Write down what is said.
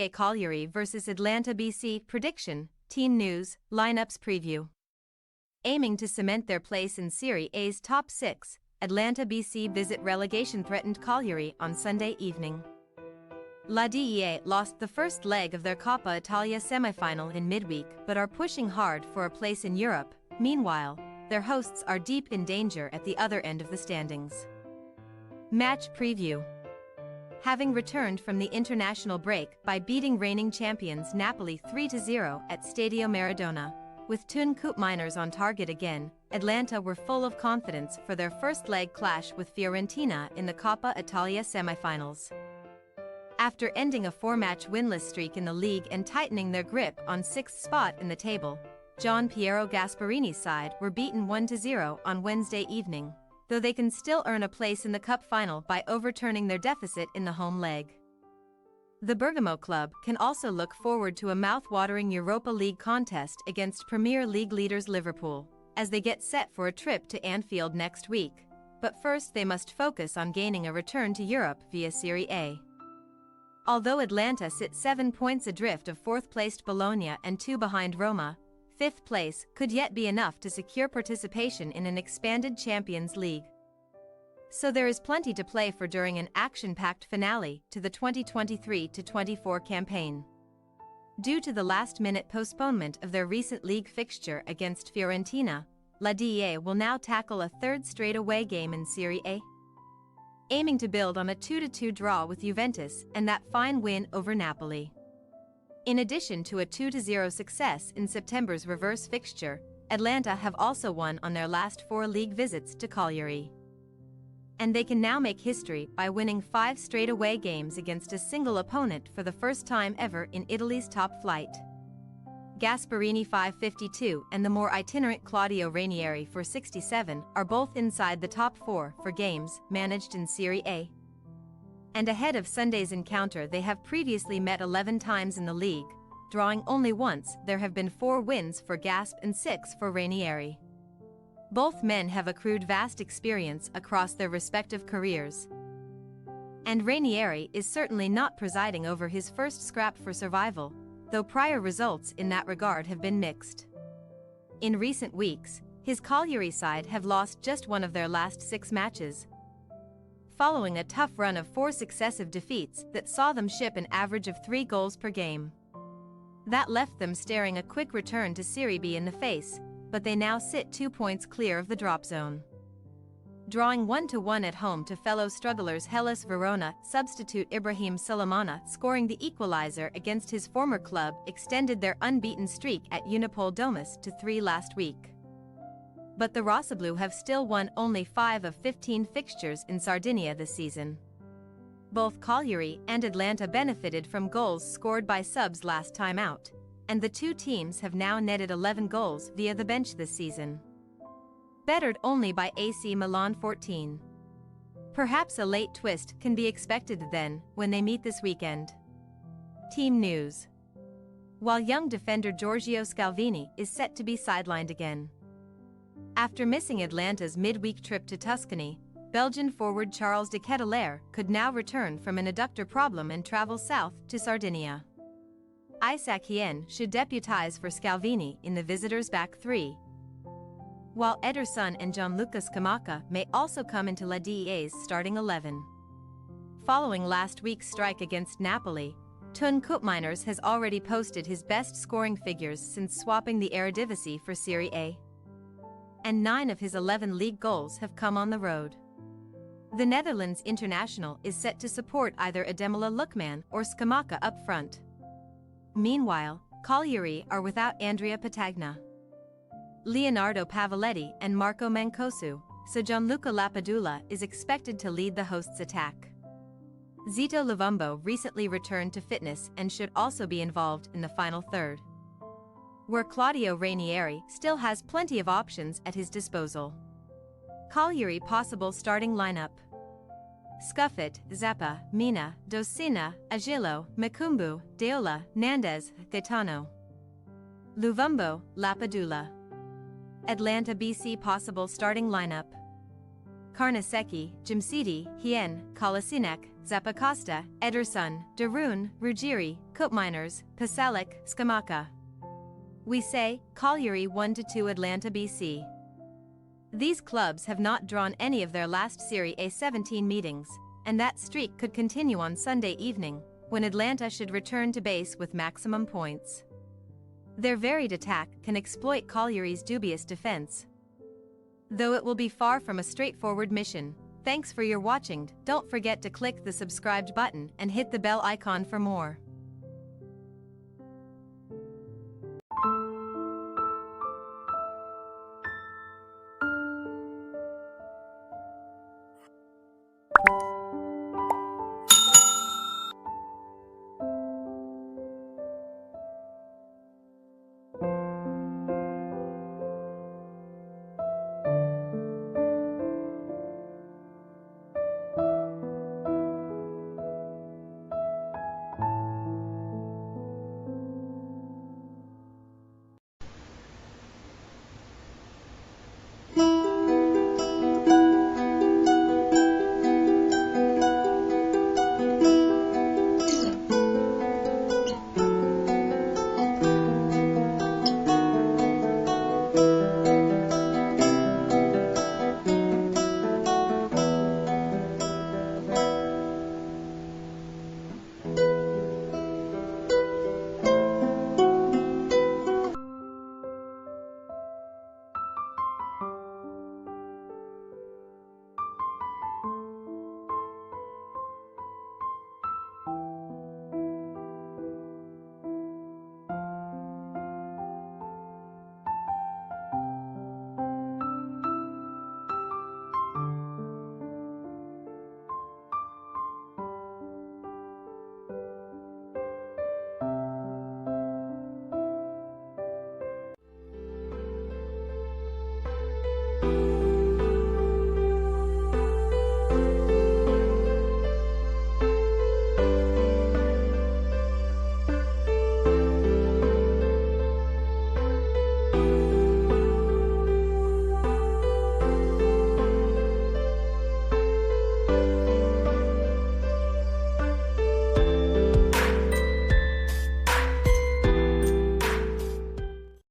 A Cagliari vs Atalanta BC prediction, team news, lineups preview. Aiming to cement their place in Serie A's top 6, Atalanta BC visit relegation-threatened Cagliari on Sunday evening. La DEA lost the first leg of their Coppa Italia semi-final in midweek but are pushing hard for a place in Europe. Meanwhile, their hosts are deep in danger at the other end of the standings. Match preview. Having returned from the international break by beating reigning champions Napoli 3-0 at Stadio Maradona, with Thun Coop Miners on target again, Atalanta were full of confidence for their first leg clash with Fiorentina in the Coppa Italia semi-finals. After ending a 4-match winless streak in the league and tightening their grip on 6th spot in the table, Gian Piero Gasparini's side were beaten 1-0 on Wednesday evening, though they can still earn a place in the cup final by overturning their deficit in the home leg. The Bergamo club can also look forward to a mouth-watering Europa League contest against Premier League leaders Liverpool, as they get set for a trip to Anfield next week, but first they must focus on gaining a return to Europe via Serie A. Although Atalanta sit 7 points adrift of 4th-placed Bologna and 2 behind Roma, 5th place could yet be enough to secure participation in an expanded Champions League. So there is plenty to play for during an action-packed finale to the 2023-24 campaign. Due to the last-minute postponement of their recent league fixture against Fiorentina, La DEA will now tackle a 3rd straight away game in Serie A, aiming to build on a 2-2 draw with Juventus and that fine win over Napoli. In addition to a 2-0 success in September's reverse fixture, Atalanta have also won on their last 4 league visits to Cagliari. And they can now make history by winning 5 straight away games against a single opponent for the first time ever in Italy's top flight. Gasparini 552 and the more itinerant Claudio Ranieri 467 are both inside the top 4 for games managed in Serie A. And ahead of Sunday's encounter, they have previously met 11 times in the league, drawing only once. There have been 4 wins for Gasp and 6 for Ranieri. Both men have accrued vast experience across their respective careers. And Ranieri is certainly not presiding over his first scrap for survival, though prior results in that regard have been mixed. In recent weeks, his Cagliari side have lost just one of their last 6 matches, following a tough run of 4 successive defeats that saw them ship an average of 3 goals per game. That left them staring a quick return to Serie B in the face, but they now sit 2 points clear of the drop zone. Drawing 1-1 at home to fellow strugglers Hellas Verona, substitute Ibrahim Sulemana scoring the equalizer against his former club extended their unbeaten streak at Unipol Domus to 3 last week. But the Rossoblu have still won only 5 of 15 fixtures in Sardinia this season. Both Cagliari and Atalanta benefited from goals scored by subs last time out, and the 2 teams have now netted 11 goals via the bench this season, bettered only by AC Milan 14. Perhaps a late twist can be expected then, when they meet this weekend. Team news. While young defender Giorgio Scalvini is set to be sidelined again after missing Atalanta's midweek trip to Tuscany, Belgian forward Charles de Ketelaere could now return from an adductor problem and travel south to Sardinia. Isaac Hien should deputize for Scalvini in the visitors' back 3, while Ederson and Gianluca Scamacca may also come into La DEA's starting 11. Following last week's strike against Napoli, Thun Coop Miners has already posted his best scoring figures since swapping the Eredivisie for Serie A, and 9 of his 11 league goals have come on the road. The Netherlands international is set to support either Ademola Lookman or Scamacca up front. Meanwhile, Cagliari are without Andrea Patagna, Leonardo Pavoletti and Marco Mancosu, so Gianluca Lapadula is expected to lead the hosts' attack. Zito Luvumbo recently returned to fitness and should also be involved in the final third, where Claudio Ranieri still has plenty of options at his disposal. Cagliari possible starting lineup: Scuffet, Zappa, Mina, Docina, Agilo, Makumbu, Deola, Nandez, Gaetano, Luvumbo, Lapadula. Atalanta BC possible starting lineup: Carnesecchi, Jimsiti, Hien, Kolasinac, Zappacosta, Ederson, Darun, Ruggieri, Miners, Pasalic, Scamacca. We say, Cagliari 1-2 Atalanta BC. These clubs have not drawn any of their last Serie A 17 meetings, and that streak could continue on Sunday evening, when Atalanta should return to base with maximum points. Their varied attack can exploit Cagliari's dubious defense, though it will be far from a straightforward mission. Thanks for your watching. Don't forget to click the subscribed button and hit the bell icon for more.